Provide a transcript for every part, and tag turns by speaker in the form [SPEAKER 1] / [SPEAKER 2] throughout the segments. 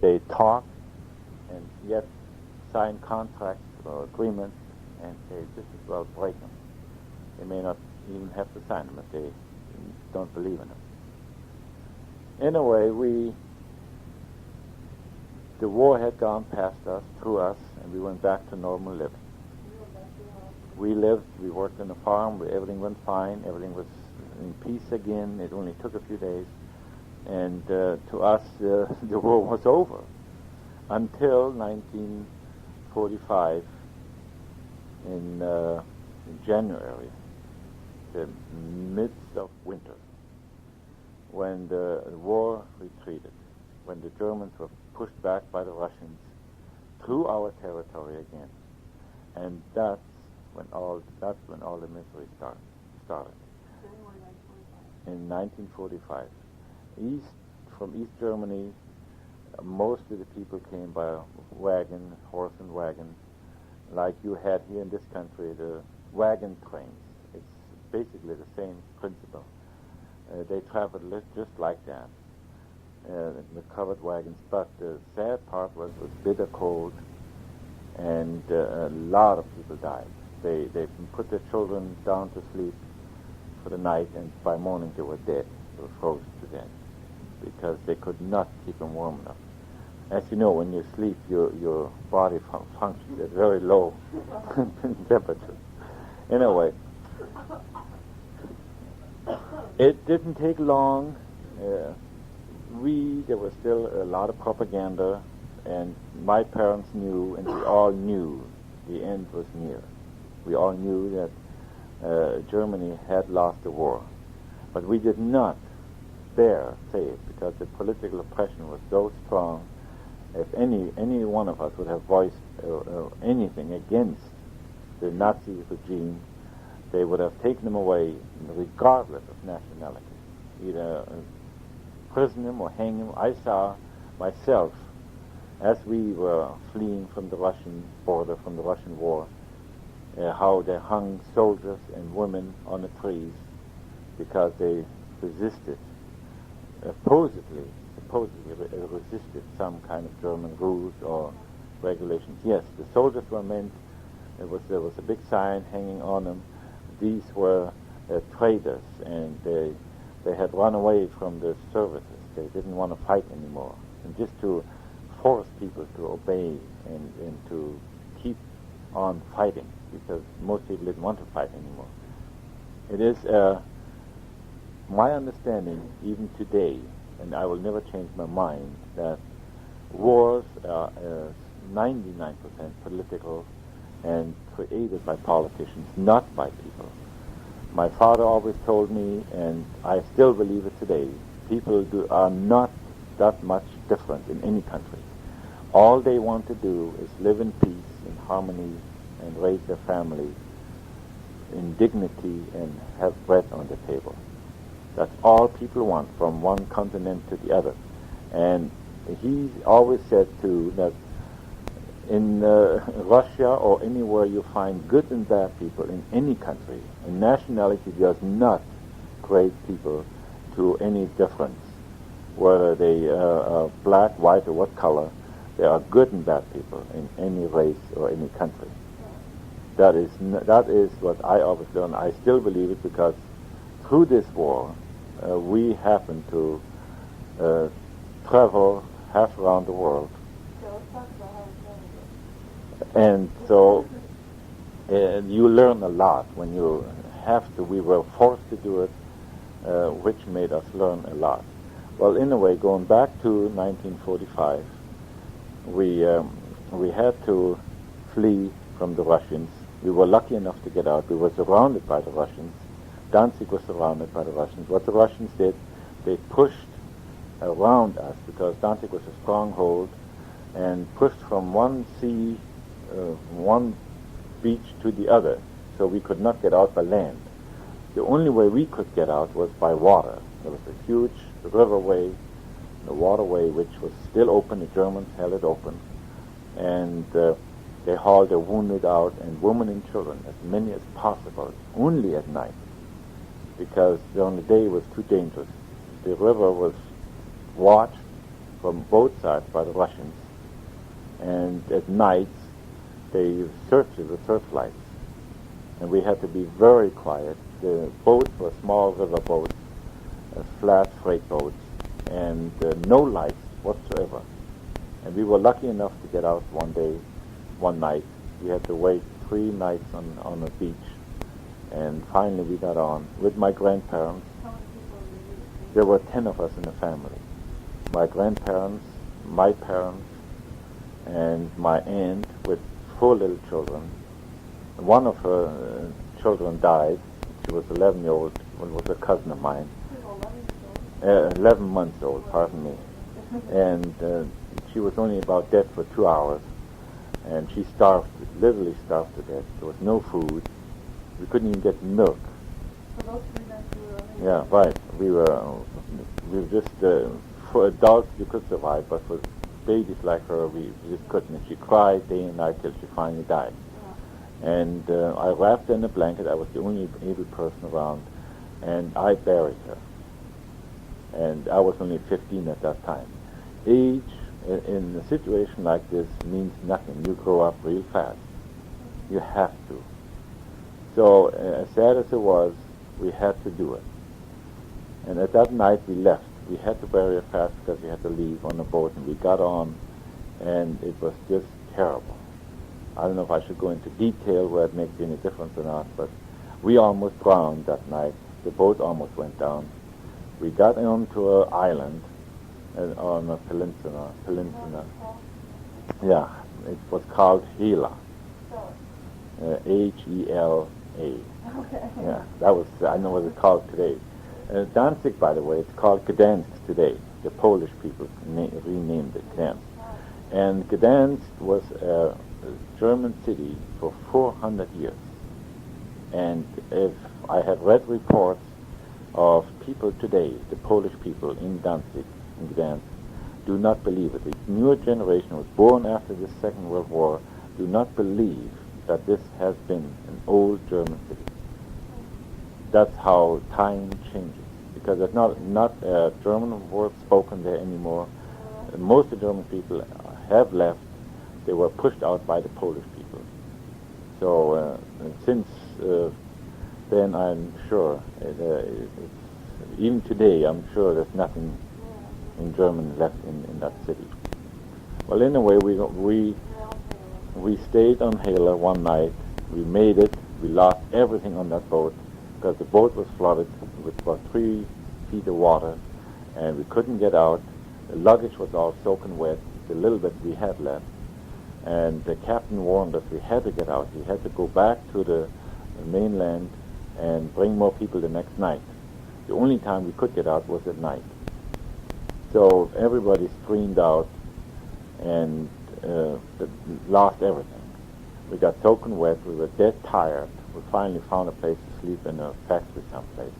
[SPEAKER 1] They talk and yet sign contracts or agreements and they just as well break them. They may not even have to sign them if they don't believe in them. In a way, the war had gone past us, through us, and we went back to normal living. We lived, we worked on the farm, everything went fine, everything was in peace again. It only took a few days. And to us, the war was over until 1945 in January, the midst of winter, when the war retreated, when the Germans were pushed back by the Russians through our territory again. And that's when all the misery started. In 1945. From East Germany, most of the people came by wagon, horse and wagon, like you had here in this country, the wagon trains. It's basically the same principle. They traveled just like that, the covered wagons. But the sad part was it was bitter cold, and a lot of people died. They put their children down to sleep for the night, and by morning they were dead. They were frozen to death because they could not keep them warm enough. As you know, when you sleep, your body functions at very low temperature. Anyway, it didn't take long. There was still a lot of propaganda, and my parents knew, and we all knew, the end was near. We all knew that Germany had lost the war, but we did not dare say it because the political oppression was so strong. If any one of us would have voiced anything against the Nazi regime, they would have taken them away regardless of nationality, either prison him or hang him. I saw myself, as we were fleeing from the Russian border, from the Russian war, how they hung soldiers and women on the trees because they resisted, supposedly resisted some kind of German rules or regulations. Yes, the soldiers were meant, there was a big sign hanging on them. These were traitors, and they had run away from the services. They didn't want to fight anymore. And just to force people to obey and to keep on fighting, because most people didn't want to fight anymore. It is my understanding, even today, and I will never change my mind, that wars are 99% political and created by politicians, not by people. My father always told me, and I still believe it today, people are not that much different in any country. All they want to do is live in peace, in harmony, and raise their family in dignity and have bread on the table. That's all people want, from one continent to the other. And he always said, too, that in Russia or anywhere you find good and bad people in any country, and nationality does not grade people to any difference, whether they are black, white, or what color. There are good and bad people in any race or any country. That is what I always learned. I still believe it because through this war, we happened to travel half around the world. And so you learn a lot when you have to. We were forced to do it, which made us learn a lot. Well, in a way, going back to 1945, we had to flee from the Russians. We were lucky enough to get out. We were surrounded by the Russians. Danzig was surrounded by the Russians. What the Russians did, they pushed around us because Danzig was a stronghold, and pushed from one beach to the other, so we could not get out by land. The only way we could get out was by water. There was a huge riverway, the waterway, which was still open. The Germans held it open, and they hauled their wounded out, and women and children, as many as possible, only at night, because during the day it was too dangerous. The river was watched, from both sides by the Russians. And at night, they searched it with searchlights. And we had to be very quiet. The boats were small river boats, flat freight boats, and no lights whatsoever. And we were lucky enough to get out one night. We had to wait 3 nights on a beach. And finally we got on with my grandparents.
[SPEAKER 2] How many people were you?
[SPEAKER 1] There were 10 of us in the family. My grandparents, my parents, and my aunt with 4 little children. One of her children died. She was 11-year-old, one was a cousin of mine. 11 months old, pardon me. And she was only about dead for 2 hours. And she literally starved to death. There was no food. We couldn't even get milk.
[SPEAKER 2] For those 3 nights you were only...
[SPEAKER 1] Yeah, right. We were just, for adults you could survive, but for babies like her, we just couldn't. And she cried day and night till she finally died.
[SPEAKER 2] Yeah.
[SPEAKER 1] And I wrapped her in a blanket. I was the only able person around. And I buried her. And I was only 15 at that time. Age in a situation like this means nothing. You grow up real fast. You have to. So as sad as it was, we had to do it. And at that night we left. We had to bury her fast because we had to leave on the boat, and we got on, and it was just terrible. I don't know if I should go into detail where it makes any difference or not, but we almost drowned that night. The boat almost went down. We got onto an island on a peninsula. Yeah, it was called Hela. Hela.
[SPEAKER 2] Okay.
[SPEAKER 1] Yeah, that was, I know what it's called today. Danzig, by the way, it's called Gdansk today. The Polish people renamed it Gdansk. And Gdansk was a German city for 400 years. And if I have read reports of people today, the Polish people in Danzig, in Gdansk, do not believe it. The newer generation was born after the Second World War, do not believe that this has been an old German city. That's how time changes, because there's not a German word spoken there anymore. Most of the German people have left. They were pushed out by the Polish people. So since then, I'm sure, even today, I'm sure there's nothing in German left in that city. Well, anyway, we stayed on Hela one night. We made it. We lost everything on that boat because the boat was flooded with about 3 feet of water, and we couldn't get out. The luggage was all soaking wet, the little bit we had left. And the captain warned us we had to get out. We had to go back to the mainland and bring more people the next night. The only time we could get out was at night. So everybody streamed out and lost everything. We got soaking wet. We were dead tired. We finally found a place to sleep in a factory someplace.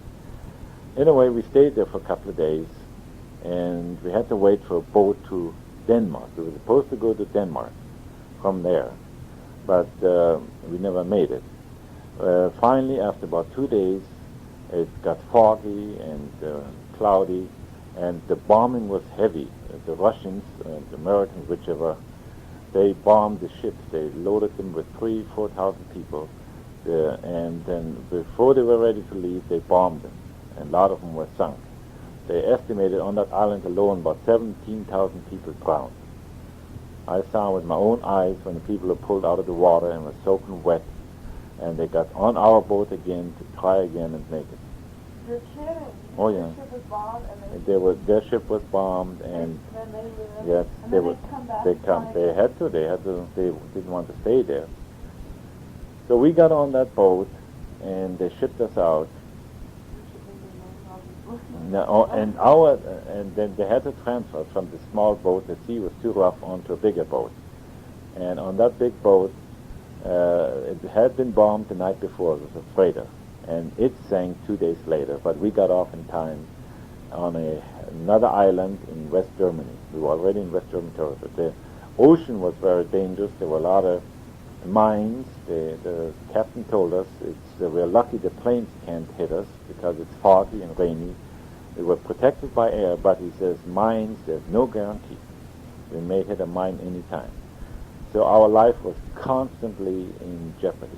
[SPEAKER 1] Anyway, we stayed there for a couple of days, and we had to wait for a boat to Denmark. We were supposed to go to Denmark from there, but we never made it. Finally, after about 2 days, it got foggy and cloudy, and the bombing was heavy. The Russians, the Americans, whichever, they bombed the ships. They loaded them with 3,000-4,000 people, and then before they were ready to leave, they bombed them, and a lot of them were sunk. They estimated on that island alone about 17,000 people drowned. I saw with my own eyes when the people were pulled out of the water and were soaking wet, and they got on our boat again to try again and make it.
[SPEAKER 2] You're kidding.
[SPEAKER 1] Oh, yeah.
[SPEAKER 2] Their ship was bombed, and
[SPEAKER 1] Their ship was bombed, and
[SPEAKER 2] then they lived.
[SPEAKER 1] yes,
[SPEAKER 2] And
[SPEAKER 1] they
[SPEAKER 2] then
[SPEAKER 1] would.
[SPEAKER 2] they'd come back
[SPEAKER 1] They
[SPEAKER 2] and
[SPEAKER 1] come.
[SPEAKER 2] find
[SPEAKER 1] They
[SPEAKER 2] it.
[SPEAKER 1] had to. They didn't want to stay there. So we got on that boat, and they shipped us out. And then they had to transfer from the small boat. The sea was too rough onto a bigger boat, and on that big boat, it had been bombed the night before. It was a freighter, and it sank 2 days later. But we got off in time on another island in West Germany. We were already in West German territory. The ocean was very dangerous. There were a lot of mines. The captain told us we're lucky the planes can't hit us because it's foggy and rainy. We were protected by air, but he says mines, there's no guarantee. We may hit a mine any time. So our life was constantly in jeopardy.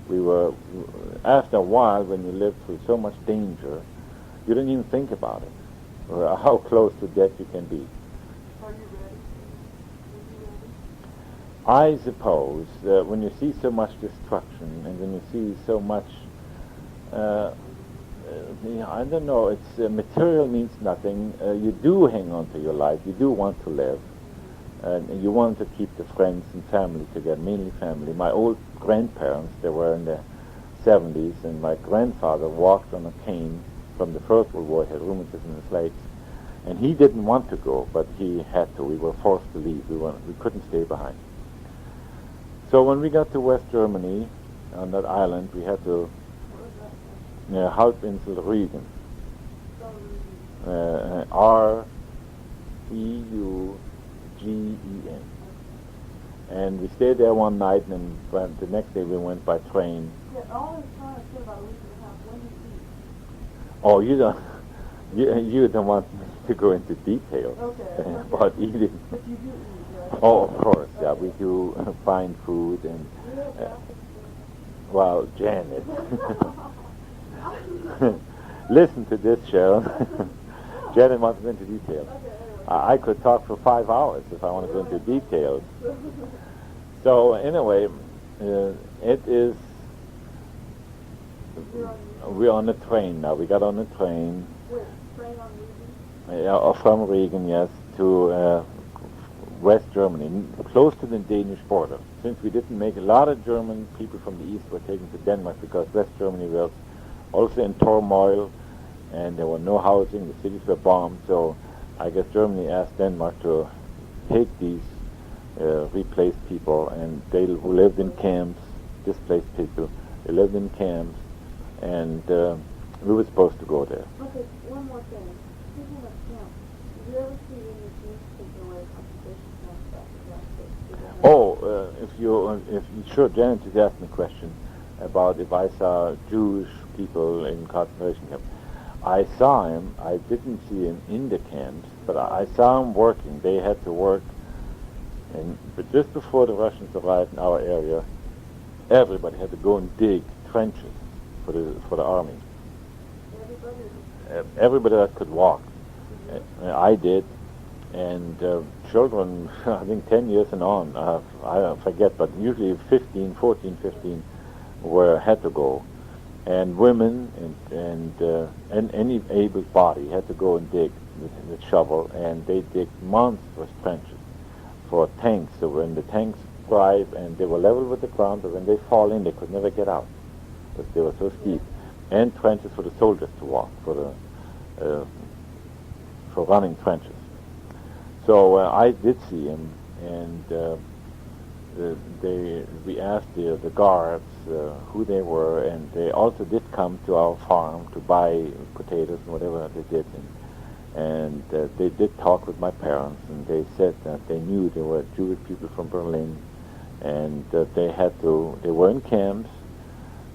[SPEAKER 1] We were, after a while, when you lived through so much danger, you didn't even think about it, or how close to death you can be.
[SPEAKER 2] Are you ready? Are you ready?
[SPEAKER 1] I suppose when you see so much destruction and when you see so much, I don't know, it's material means nothing. You do hang on to your life. You do want to live. And you want to keep the friends and family together, mainly family. My old grandparents, they were in the 70s, and my grandfather walked on a cane from the First World War. He had rheumatism in his legs. And he didn't want to go, but he had to. We were forced to leave. We couldn't stay behind. So when we got to West Germany, on that island, we had to Halbinsel Rügen. R-E-U-G-E-N. And we stayed there one night, and the next day we went by train.
[SPEAKER 2] Yeah, all this time I said about a week and a half. When do you eat?
[SPEAKER 1] Oh, you don't want me to go into details about eating.
[SPEAKER 2] But you do eat, right?
[SPEAKER 1] Oh, of course, yeah, we do find food and, well, Janet. Listen to this, Sharon. Janet wants to go into details. I could talk for 5 hours if I want to go into details. So anyway, it is. We're on the train now. We got on the train.
[SPEAKER 2] Wait, train on Rügen?
[SPEAKER 1] From Regen, yes, to West Germany, close to the Danish border. Since we didn't make a lot of German people from the east were taken to Denmark because West Germany was also in turmoil, and there were no housing. The cities were bombed. So I guess Germany asked Denmark to take these replaced people, and they who lived in camps, displaced people. They lived in camps, and we were supposed to go there.
[SPEAKER 2] Okay, one more thing. Speaking of camps, did you ever see any Jews taken away concentration camps back in the United States?
[SPEAKER 1] Oh, if you sure, Janet just asked me a question about if I saw Jewish people in concentration camps. I saw him. I didn't see him in the camps, but I saw him working. They had to work, but just before the Russians arrived in our area, everybody had to go and dig trenches for the army. Everybody that could walk. I did, and children, I think 10 years and on, I forget, but usually 15 had to go. And women and any able body had to go and dig with shovel, and they dig monstrous trenches for tanks. So when the tanks drive, and they were level with the ground, but when they fall in, they could never get out because they were so steep. And trenches for the soldiers to walk, for running trenches. So I did see him, and we asked the guards who they were, and they also did come to our farm to buy potatoes and whatever they did, and they did talk with my parents, and they said that they knew there were Jewish people from Berlin, and they were in camps,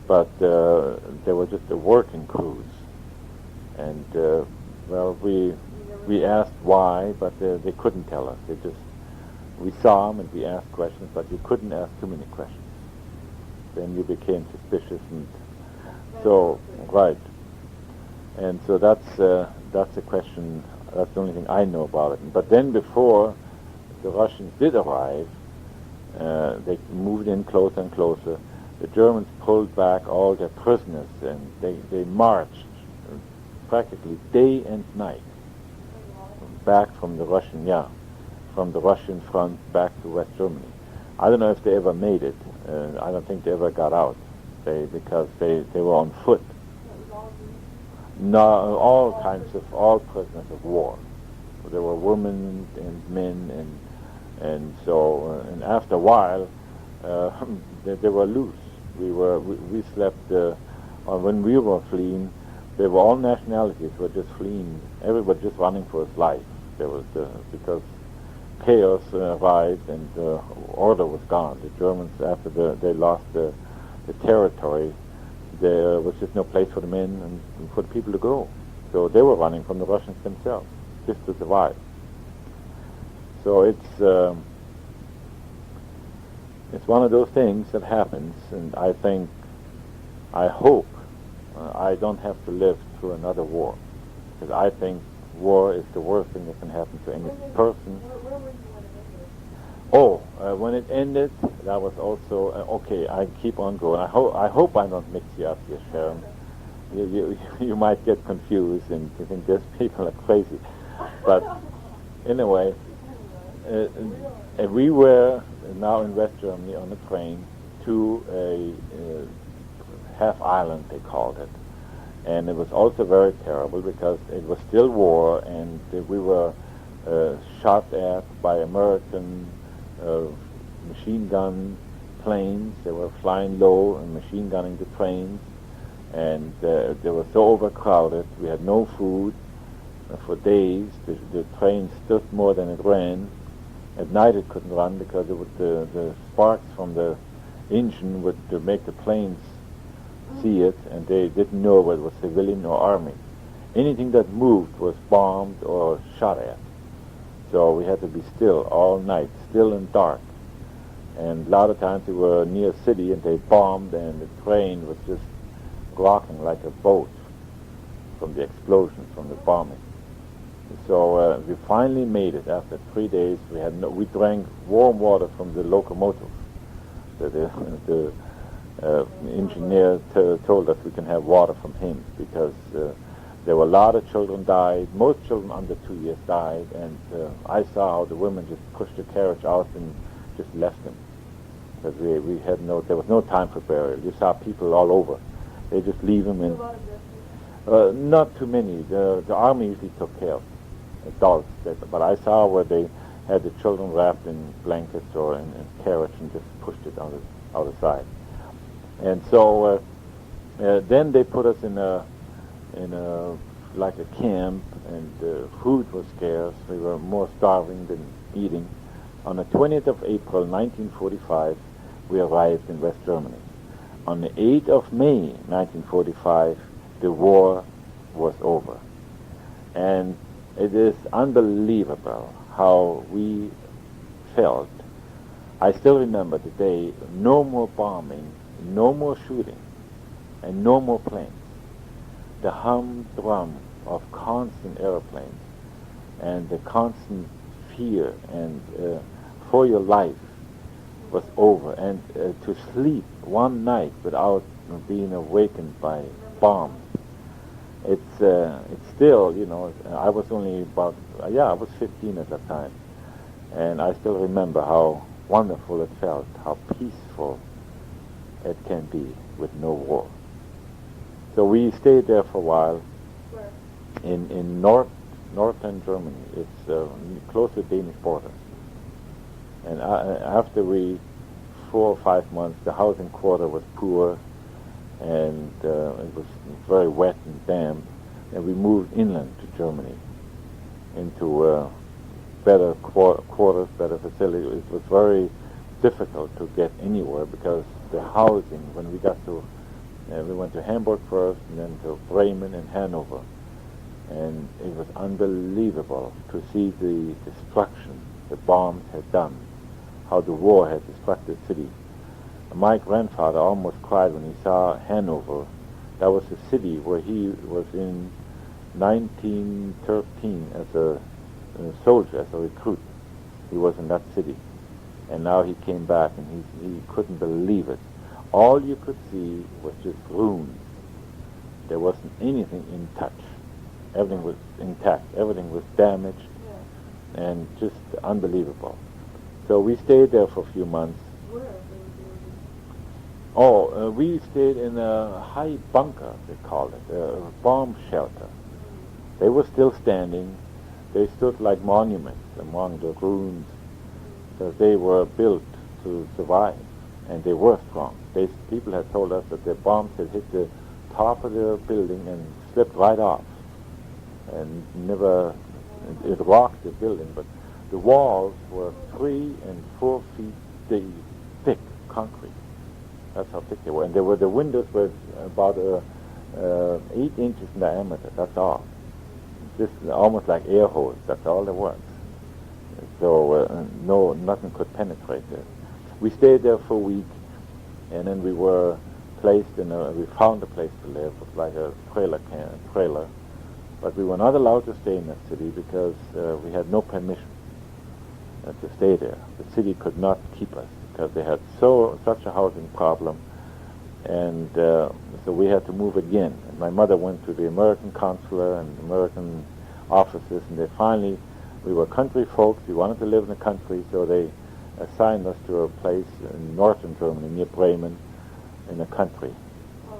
[SPEAKER 1] but they were just the working crews, and we asked why, but they couldn't tell us. We saw them and we asked questions, but you couldn't ask too many questions. Then you became suspicious, and so right. And so that's a question. That's the only thing I know about it. But then before the Russians did arrive, they moved in closer and closer. The Germans pulled back all their prisoners, and they marched practically day and night back from the Russian front back to West Germany. I don't know if they ever made it. I don't think they ever got out, because they were on foot. No, all prisoners of war. There were women and men, and so and after a while, they were loose. We slept when we were fleeing. They were all nationalities were just fleeing. Everybody just running for his life. There was because chaos arrived and order was gone. The Germans, after they lost the territory, there was just no place for the men and for the people to go. So they were running from the Russians themselves, just to survive. So it's one of those things that happens, and I hope I don't have to live through another war, because I think war is the worst thing that can happen to any person.
[SPEAKER 2] Where were you when it ended?
[SPEAKER 1] Oh, when it ended, that was also okay. I keep on going. I hope I don't mix you up here, Sharon. You might get confused and you think these people are crazy, but anyway, we were now in West Germany on a train to a half island, they called it, and it was also very terrible because it was still war, and we were shot at by American machine gun planes. They were flying low and machine gunning the trains, and they were so overcrowded. We had no food for days. The train stood more than it ran. At night it couldn't run because the sparks from the engine would make the planes see it, and they didn't know whether it was civilian or army. Anything that moved was bombed or shot at. So we had to be still all night, still and dark. And a lot of times we were near a city and they bombed, and the train was just rocking like a boat from the explosions, from the bombing. So we finally made it after 3 days. We drank warm water from the locomotive. The engineer told us we can have water from him because there were a lot of children died. Most children under 2 years died, and I saw how the women just pushed the carriage out and just left them because there was no time for burial. You saw people all over. They just leave them in. Not too many. The army usually took care of adults, but I saw where they had the children wrapped in blankets or in carriage and just pushed it out the side. And so then they put us in a like a camp, and food was scarce. We were more starving than eating. On the 20th of April, 1945, we arrived in West Germany. On the 8th of May, 1945, the war was over. And it is unbelievable how we felt. I still remember the day, no more bombing, no more shooting, and no more planes. The humdrum of constant airplanes and the constant fear and for your life was over. And to sleep one night without being awakened by bombs, it's still, I was only I was 15 at that time, and I still remember how wonderful it felt, how peaceful it can be with no war. So we stayed there for a while.
[SPEAKER 2] Where?
[SPEAKER 1] In northern Germany. It's close to the Danish border. And after 4 or 5 months, the housing quarter was poor, and it was very wet and damp, and we moved inland to Germany into better quarters, better facilities. It was very difficult to get anywhere because the housing, when we got to, we went to Hamburg first, and then to Bremen and Hanover, and it was unbelievable to see the destruction the bombs had done, how the war had destructed the city. My grandfather almost cried when he saw Hanover. That was the city where he was in 1913 as a soldier, as a recruit. He was in that city. And now he came back, and he couldn't believe it. All you could see was just ruins. There wasn't anything in touch. Everything was intact. Everything was damaged, and just unbelievable. So we stayed there for a few months.
[SPEAKER 2] Where?
[SPEAKER 1] We stayed in a high bunker, they called it, a bomb shelter. They were still standing. They stood like monuments among the ruins, because they were built to survive, and they were strong. People had told us that the bombs had hit the top of the building and slipped right off, and it rocked the building, but the walls were 3 and 4 feet thick concrete. That's how thick they were. And the windows were about 8 inches in diameter, that's all. Just almost like air holes. That's all there was. So no, nothing could penetrate it. We stayed there for a week, and then we were placed in a. We found a place to live. It was like a trailer, but we were not allowed to stay in that city because we had no permission to stay there. The city could not keep us because they had such a housing problem, and so we had to move again. And my mother went to the American consulate and American offices, and they finally. We were country folks. We wanted to live in the country, so they assigned us to a place in northern Germany, near Bremen, in the country.
[SPEAKER 2] Oh.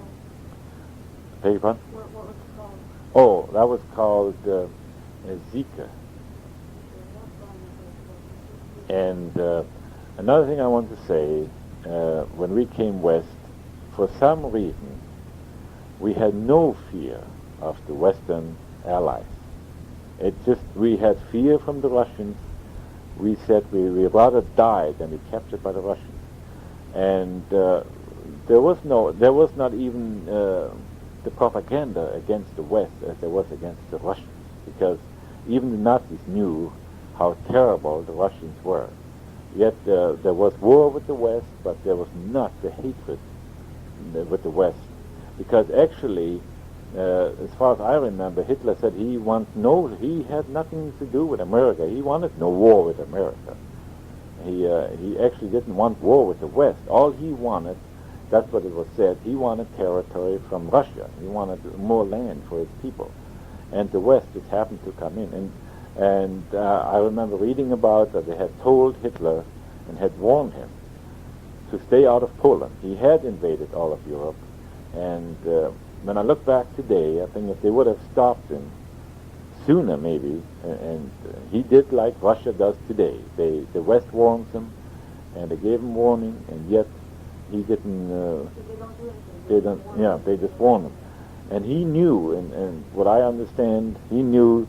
[SPEAKER 1] Beg your pardon?
[SPEAKER 2] What was it called?
[SPEAKER 1] Oh, that was called Zika. And another thing I want to say, when we came west, for some reason, we had no fear of the Western Allies. It just, we had fear from the Russians. We said we rather die than be captured by the Russians. And there was not even the propaganda against the West as there was against the Russians, because even the Nazis knew how terrible the Russians were. Yet there was war with the West, but there was not the hatred with the West, because actually, as far as I remember, Hitler said he had nothing to do with America. He wanted no war with America. He actually didn't want war with the West. All he wanted, that's what it was said, he wanted territory from Russia. He wanted more land for his people. And the West just happened to come in. And I remember reading about that they had told Hitler and had warned him to stay out of Poland. He had invaded all of Europe. And when I look back today, I think if they would have stopped him sooner, maybe, and he did like Russia does today. The West warns him, and they gave him warning, and yet he didn't.
[SPEAKER 2] They don't do anything.
[SPEAKER 1] They don't. Yeah, they just warn him, and he knew. And what I understand, he knew